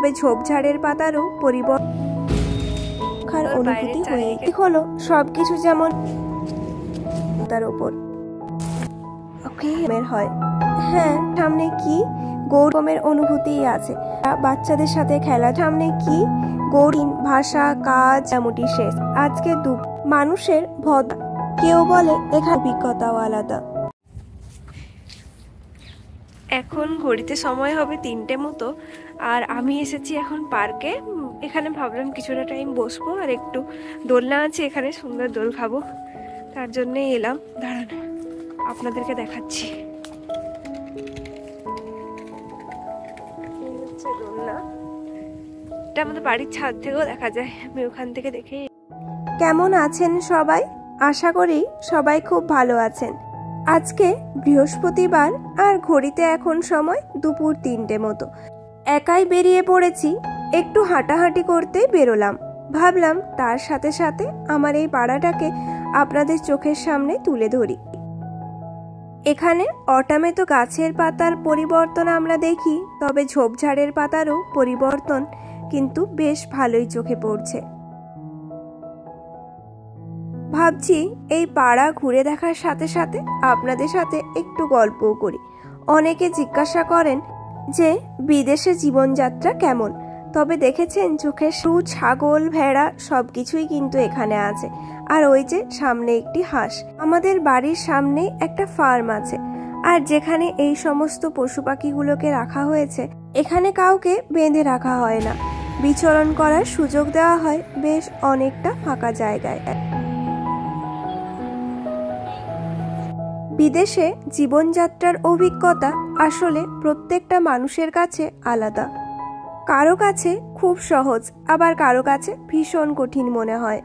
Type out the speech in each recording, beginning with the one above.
তবে ঝোপঝাড়ের পাতারও পরিবর্তন অনুভূতি হয়ে হলো সবকিছু যেমন তার উপর হয়। হ্যাঁ, সামনে কি গৌরবের অনুভূতি আছে। বাচ্চাদের সাথে খেলা, সামনে কি গৌরীন ভাষা কাজ এমনটি শেষ। আজকে মানুষের ভদ্র, কেউ বলে এখানে অভিজ্ঞতাও আলাদা। এখন ঘড়িতে সময় হবে 3টে মতো, আর আমি এসেছি এখন পার্কে। এখানে ভাবলাম কিছুটা টাইম বসবো আর একটু দোলনা আছে এখানে, সুন্দর দোল খাবো, তার জন্য এলাম। দাঁড়ান আপনাদেরকে দেখাচ্ছি। দোলনা এটা আমাদের বাড়ির ছাদ থেকেও দেখা যায়, আমি ওখান থেকে দেখে। কেমন আছেন সবাই? আশা করি সবাই খুব ভালো আছেন। আজকে বৃহস্পতিবার আর ঘড়িতে এখন সময় দুপুর 3টে মতো। একাই বেরিয়ে পড়েছি, একটু হাঁটাহাঁটি করতে বেরোলাম। ভাবলাম তার সাথে সাথে আমার এই পাড়াটাকে আপনাদের চোখের সামনে তুলে ধরি। এখানে অটামেতো গাছের পাতার পরিবর্তন আমরা দেখি, তবে ঝোপঝাড়ের পাতারও পরিবর্তন কিন্তু বেশ ভালোই চোখে পড়ছে। ভাবছি এই পাড়া ঘুরে দেখার সাথে সাথে আপনাদের সাথে একটু গল্পও করি। অনেকে জিজ্ঞাসা করেন যে বিদেশে জীবনযাত্রা কেমন, তবে দেখেছেন চোখের ছাগল ভেড়া সবকিছুই কিন্তু এখানে আছে। আর ওই যে সামনে একটি হাঁস। আমাদের বাড়ির সামনে একটা ফার্ম আছে, আর যেখানে এই সমস্ত পশু পাখিগুলোকে রাখা হয়েছে, এখানে কাউকে বেঁধে রাখা হয় না, বিচরণ করার সুযোগ দেওয়া হয় বেশ অনেকটা ফাঁকা জায়গায়। বিদেশে জীবনযাত্রার অভিজ্ঞতা আসলে প্রত্যেকটা মানুষের কাছে আলাদা। কারো কাছে খুব সহজ, আবার কারো কাছে ভীষণ কঠিন মনে হয়।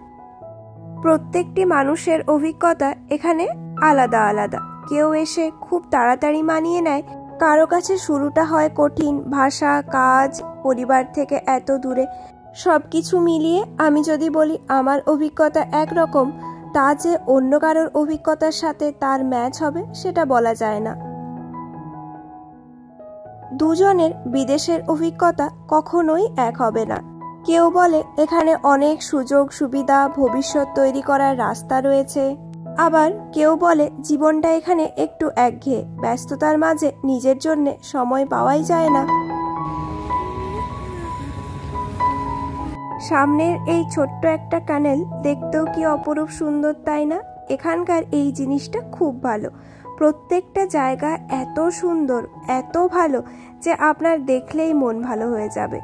প্রত্যেকটি মানুষের অভিজ্ঞতা এখানে আলাদা আলাদা। কেউ এসে খুব তাড়াতাড়ি মানিয়ে নেয়, কারো কাছে শুরুটা হয় কঠিন, ভাষা কাজ পরিবার থেকে এত দূরে। সবকিছু মিলিয়ে আমি যদি বলি আমার অভিজ্ঞতা একরকম, তা যে অন্য কারোর অভিজ্ঞতার সাথে তার ম্যাচ হবে সেটা বলা যায় না। দুজনের বিদেশের অভিজ্ঞতা কখনোই এক হবে না। কেউ বলে এখানে অনেক সুযোগ সুবিধা, ভবিষ্যৎ তৈরি করার রাস্তা রয়েছে, আবার কেউ বলে জীবনটা এখানে একটু একঘেয়ে, ব্যস্ততার মাঝে নিজের জন্য সময় পাওয়াই যায় না। সামনের এই ছোট্ট একটা ক্যানেল দেখতেও কি অপরূপ সুন্দর, তাই না? এখানকার এই জিনিসটা খুব ভালো। প্রত্যেকটা জায়গা এত সুন্দর, এত ভালো যে আপনার দেখলেই মন ভালো হয়ে যাবে।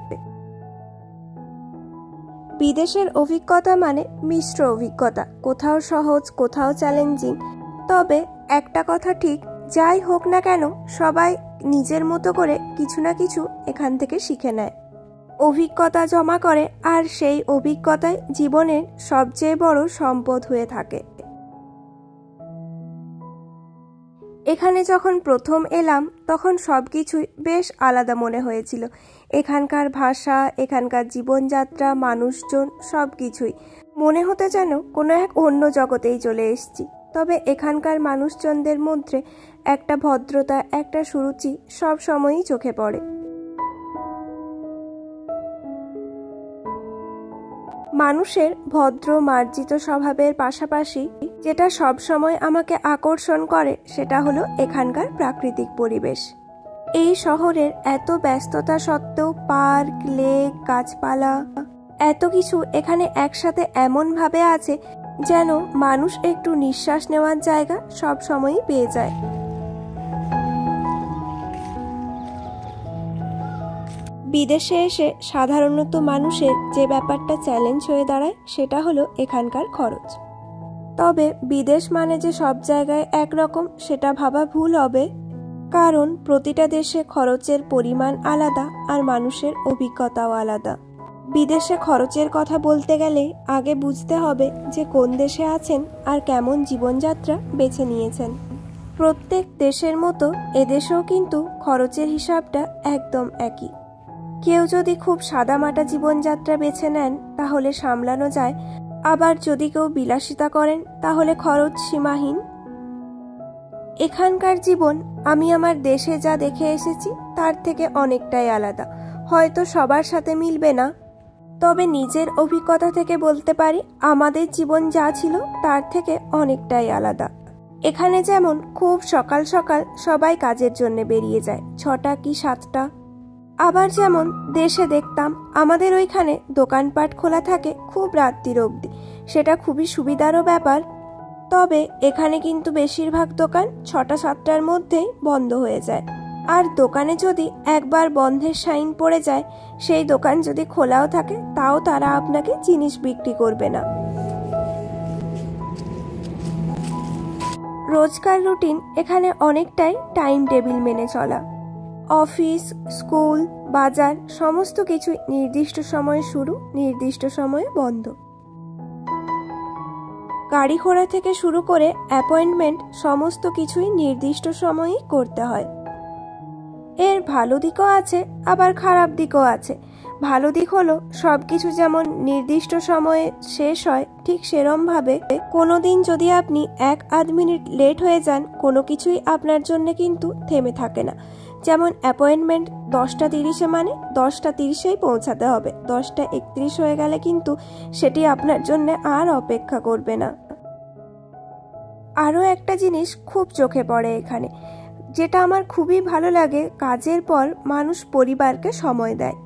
বিদেশের অভিজ্ঞতা মানে মিশ্র অভিজ্ঞতা, কোথাও সহজ কোথাও চ্যালেঞ্জিং। তবে একটা কথা ঠিক, যাই হোক না কেন সবাই নিজের মতো করে কিছু না কিছু এখান থেকে শিখে নেয়, অভিজ্ঞতা জমা করে, আর সেই অভিজ্ঞতাই জীবনের সবচেয়ে বড় সম্পদ হয়ে থাকে। এখানে যখন প্রথম এলাম তখন সবকিছুই বেশ আলাদা মনে হয়েছিল। এখানকার ভাষা, এখানকার জীবনযাত্রা, মানুষজন সবকিছুই মনে হতে যেন কোনো এক অন্য জগতেই চলে এসেছি। তবে এখানকার মানুষজনদের মধ্যে একটা ভদ্রতা, একটা সুরুচি সব সময়ই চোখে পড়ে। মানুষের ভদ্র মার্জিত স্বভাবের পাশাপাশি যেটা সব সময় আমাকে আকর্ষণ করে সেটা হলো এখানকার প্রাকৃতিক পরিবেশ। এই শহরের এত ব্যস্ততা সত্ত্বেও পার্ক, লেক, গাছপালা এত কিছু এখানে একসাথে এমন ভাবে আছে যেন মানুষ একটু নিঃশ্বাস নেওয়ার জায়গা সব সময়ই পেয়ে যায়। বিদেশে এসে সাধারণত মানুষের যে ব্যাপারটা চ্যালেঞ্জ হয়ে দাঁড়ায় সেটা হলো এখানকার খরচ। তবে বিদেশ মানে যে সব জায়গায় একরকম সেটা ভাবা ভুল হবে, কারণ প্রতিটা দেশে খরচের পরিমাণ আলাদা আর মানুষের অভিজ্ঞতাও আলাদা। বিদেশে খরচের কথা বলতে গেলে আগে বুঝতে হবে যে কোন দেশে আছেন আর কেমন জীবনযাত্রা বেছে নিয়েছেন। প্রত্যেক দেশের মতো এদেশেও কিন্তু খরচের হিসাবটা একদম একই। কেউ যদি খুব সাদামাটা জীবনযাত্রা বেছে নেন তাহলে সামলানো যায়, আবার যদি কেউ বিলাসিতা করেন তাহলে খরচ সীমাহীন। এখানকার জীবন আমি আমার দেশে যা দেখে এসেছি তার থেকে অনেকটাই আলাদা। হয়তো সবার সাথে মিলবে না, তবে নিজের অভিজ্ঞতা থেকে বলতে পারি আমাদের জীবন যা ছিল তার থেকে অনেকটাই আলাদা। এখানে যেমন খুব সকাল সকাল সবাই কাজের জন্য বেরিয়ে যায়, 6টা কি 7টা। আবার যেমন দেশে দেখতাম আমাদের ওইখানে দোকানপাট খোলা থাকে খুব রাত্রির অবধি, সেটা খুবই সুবিধারও ব্যাপার। তবে এখানে কিন্তু বেশিরভাগ দোকান 6টা 7টার মধ্যেই বন্ধ হয়ে যায়। আর দোকানে যদি একবার বন্ধের সাইন পড়ে যায়, সেই দোকান যদি খোলাও থাকে তাও তারা আপনাকে জিনিস বিক্রি করবে না। রোজকার রুটিন এখানে অনেকটাই টাইম টেবিল মেনে চলা। অফিস, স্কুল, বাজার সমস্ত কিছু নির্দিষ্ট সময়ে শুরু, নির্দিষ্ট সময়ে বন্ধ। গাড়ি ঘোড়া থেকে শুরু করে অ্যাপয়েন্টমেন্ট সমস্ত কিছুই নির্দিষ্ট সময়েই করতে হয়। এর ভালো দিকও আছে, আবার খারাপ দিকও আছে। ভালো দিক হলো সবকিছু যেমন নির্দিষ্ট সময়ে শেষ হয়, ঠিক সেরমভাবে কোনো দিন যদি আপনি 1-8 মিনিট লেট হয়ে যান, কোনো কিছুই আপনার জন্য কিন্তু থেমে থাকে না। যেমন অ্যাপয়েন্টমেন্ট 10টা 30-এ মানে 10টা 30-এই পৌঁছাতে হবে, 10টা 31 হয়ে গেলে কিন্তু সেটি আপনার জন্য আর অপেক্ষা করবে না। আরও একটা জিনিস খুব চোখে পড়ে এখানে, যেটা আমার খুবই ভালো লাগে, কাজের পর মানুষ পরিবারকে সময় দেয়।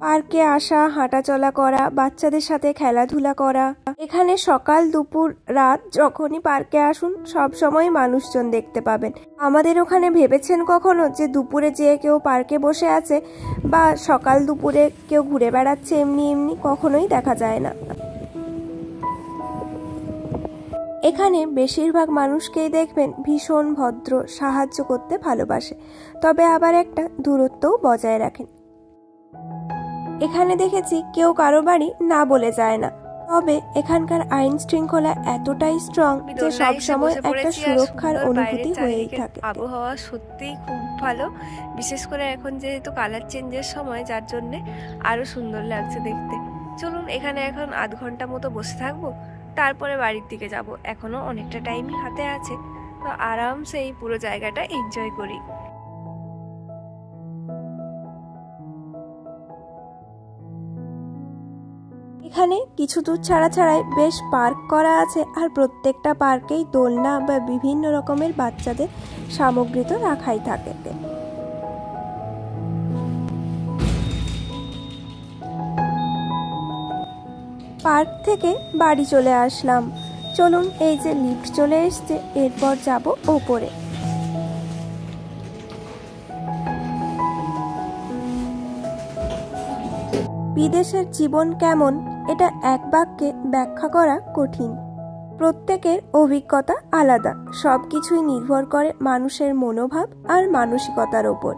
পার্কে আসা, হাঁটাচলা করা, বাচ্চাদের সাথে খেলাধুলা করা। এখানে সকাল দুপুর রাত যখনই পার্কে আসুন সব সময় মানুষজন দেখতে পাবেন। আমাদের ওখানে ভেবেছেন কখনো যে দুপুরে যেয়ে কেউ পার্কে বসে আছে বা সকাল দুপুরে কেউ ঘুরে বেড়াচ্ছে এমনি এমনি? কখনোই দেখা যায় না। এখানে বেশিরভাগ মানুষকেই দেখবেন ভীষণ ভদ্র, সাহায্য করতে ভালোবাসে, তবে আবার একটা দূরত্বও বজায় রাখেন। এখানে দেখেছি কেউ কারো বাড়ি না বলে যায় না, তবে এখানকার আইন শৃঙ্খলা এতটাই স্ট্রং যে সব সময় একটা সুরক্ষার অনুভূতি হয়েই থাকে। আবহাওয়া সত্যিই খুব ভালো, বিশেষ করে এখন যেহেতু কালার চেঞ্জের সময়, যার জন্য আরো সুন্দর লাগছে দেখতে। চলুন এখানে এখন আধ ঘন্টা মতো বসে থাকবো, তারপরে বাড়ির দিকে যাব। এখনো অনেকটা টাইমই হাতে আছে, তো আরামসে এই পুরো জায়গাটা এনজয় করি। এখানে কিছু দূর ছাড়া ছাড়াই বেশ পার্ক করা আছে, আর প্রত্যেকটা পার্কেই দোলনা বা বিভিন্ন রকমের বাচ্চাদের সামগ্রী তো রাখাই থাকে। পার্ক থেকে বাড়ি চলে আসলাম। চলুন এই যে লিফট চলে এসছে, এরপর যাব ওপরে। বিদেশের জীবন কেমন, এটা এক বাক্যে ব্যাখ্যা করা কঠিন। প্রত্যেকের অভিজ্ঞতা আলাদা, সবকিছুই নির্ভর করে মানুষের মনোভাব আর মানসিকতার ওপর।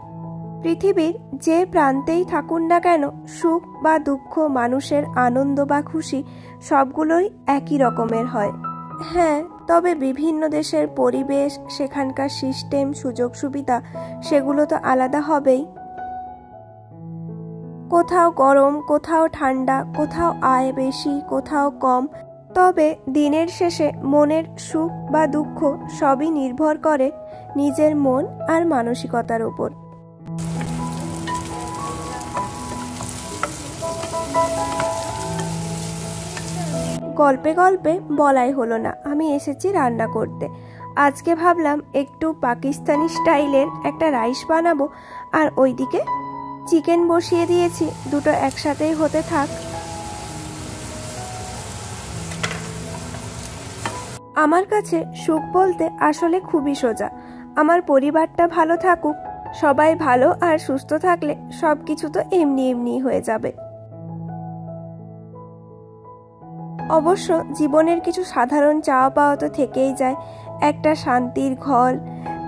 পৃথিবীর যে প্রান্তেই থাকুন না কেন, সুখ বা দুঃখ, মানুষের আনন্দ বা খুশি সবগুলোই একই রকমের হয়। হ্যাঁ, তবে বিভিন্ন দেশের পরিবেশ, সেখানকার সিস্টেম, সুযোগ সুবিধা সেগুলো তো আলাদা হবেই। কোথাও গরম, কোথাও ঠান্ডা, কোথাও আয় বেশি, কোথাও কম, তবে দিনের শেষে মনের সুখ বা দুঃখ সবই নির্ভর করে নিজের মন আর মানসিকতার উপর। গল্পে গল্পে বলাই হলো না, আমি এসেছি রান্না করতে। আজকে ভাবলাম একটু পাকিস্তানি স্টাইলের একটা রাইস বানাবো, আর ওইদিকে চিকেন বসিয়ে দিয়েছি, দুটো একসাথেই হতে থাক। আমার কাছে সুখ বলতে আসলে খুবই সোজা। আমার পরিবারটা ভালো থাকুক, সবাই ভালো আর সুস্থ থাকলে সবকিছু তো এমনি এমনি হয়ে যাবে। অবশ্য জীবনের কিছু সাধারণ চাওয়া পাওয়া তো থেকেই যায়, একটা শান্তির ঘর,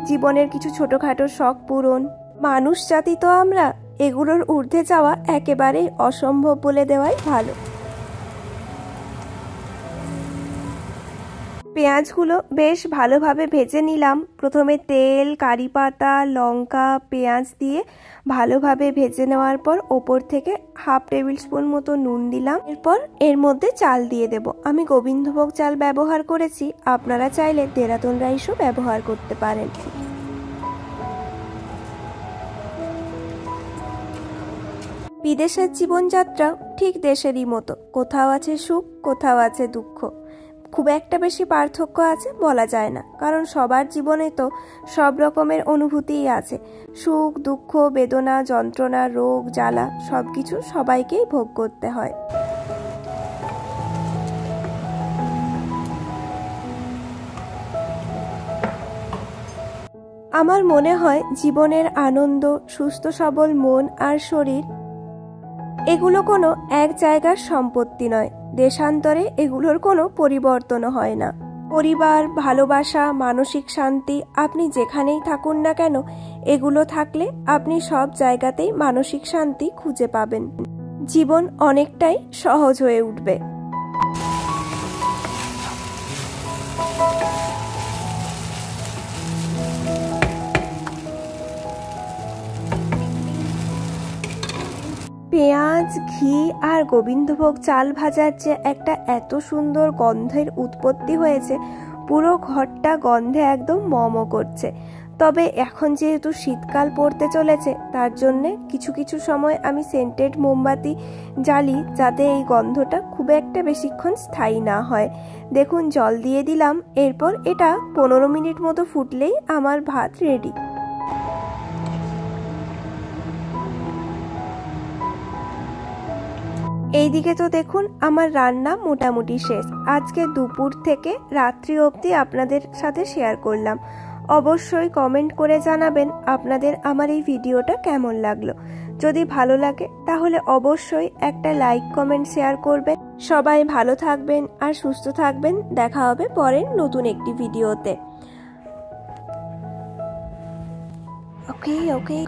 জীবনের কিছু ছোটখাটো শখ পূরণ। মানুষ জাতি তো আমরা, এগুলোর ঊর্ধ্বে যাওয়া একেবারেই অসম্ভব বলে দেওয়াই ভালো। পেঁয়াজগুলো বেশ ভালোভাবে ভেজে নিলাম। প্রথমে তেল, কারি পাতা, লঙ্কা, পেঁয়াজ দিয়ে ভালোভাবে ভেজে নেওয়ার পর ওপর থেকে 1/2 টেবিল স্পুন মতো নুন দিলাম। এরপর এর মধ্যে চাল দিয়ে দেব। আমি গোবিন্দভোগ চাল ব্যবহার করেছি, আপনারা চাইলে দেরাদুন রাইসও ব্যবহার করতে পারেন। বিদেশের জীবনযাত্রা ঠিক দেশেরই মতো, কোথাও আছে সুখ, কোথাও আছে দুঃখ। খুব একটা বেশি পার্থক্য আছে বলা যায় না, কারণ সবার জীবনে তো সব রকমের অনুভূতিই আছে। সুখ, দুঃখ, বেদনা, যন্ত্রণা, রোগ, জ্বালা সব কিছু সবাইকেই ভোগ করতে হয়। আমার মনে হয় জীবনের আনন্দ, সুস্থ সবল মন আর শরীর এগুলো কোনো এক জায়গার সম্পত্তি নয়। দেশান্তরে এগুলোর কোনো পরিবর্তনও হয় না। পরিবার, ভালোবাসা, মানসিক শান্তি, আপনি যেখানেই থাকুন না কেন, এগুলো থাকলে আপনি সব জায়গাতেই মানসিক শান্তি খুঁজে পাবেন। জীবন অনেকটাই সহজ হয়ে উঠবে। পেঁয়াজ, ঘি আর গোবিন্দভোগ চাল ভাজার যে একটা এত সুন্দর গন্ধের উৎপত্তি হয়েছে, পুরো ঘরটা গন্ধে একদম মম করছে। তবে এখন যেহেতু শীতকাল পড়তে চলেছে, তার জন্যে কিছু কিছু সময় আমি সেন্টেড মোমবাতি জ্বালি, যাতে এই গন্ধটা খুব একটা বেশিক্ষণ স্থায়ী না হয়। দেখুন, জল দিয়ে দিলাম, এরপর এটা 15 মিনিট মতো ফুটলেই আমার ভাত রেডি। এইদিকে তো দেখুন আমার রান্না মোটামুটি শেষ। আজকে দুপুর থেকে রাত্রি অবধি আপনাদের সাথে শেয়ার করলাম। অবশ্যই কমেন্ট করে জানাবেন আপনাদের আমার এই ভিডিওটা কেমন লাগলো। যদি ভালো লাগে তাহলে অবশ্যই একটা লাইক, কমেন্ট, শেয়ার করবেন। সবাই ভালো থাকবেন আর সুস্থ থাকবেন। দেখা হবে পরের নতুন একটি ভিডিওতে। ওকে।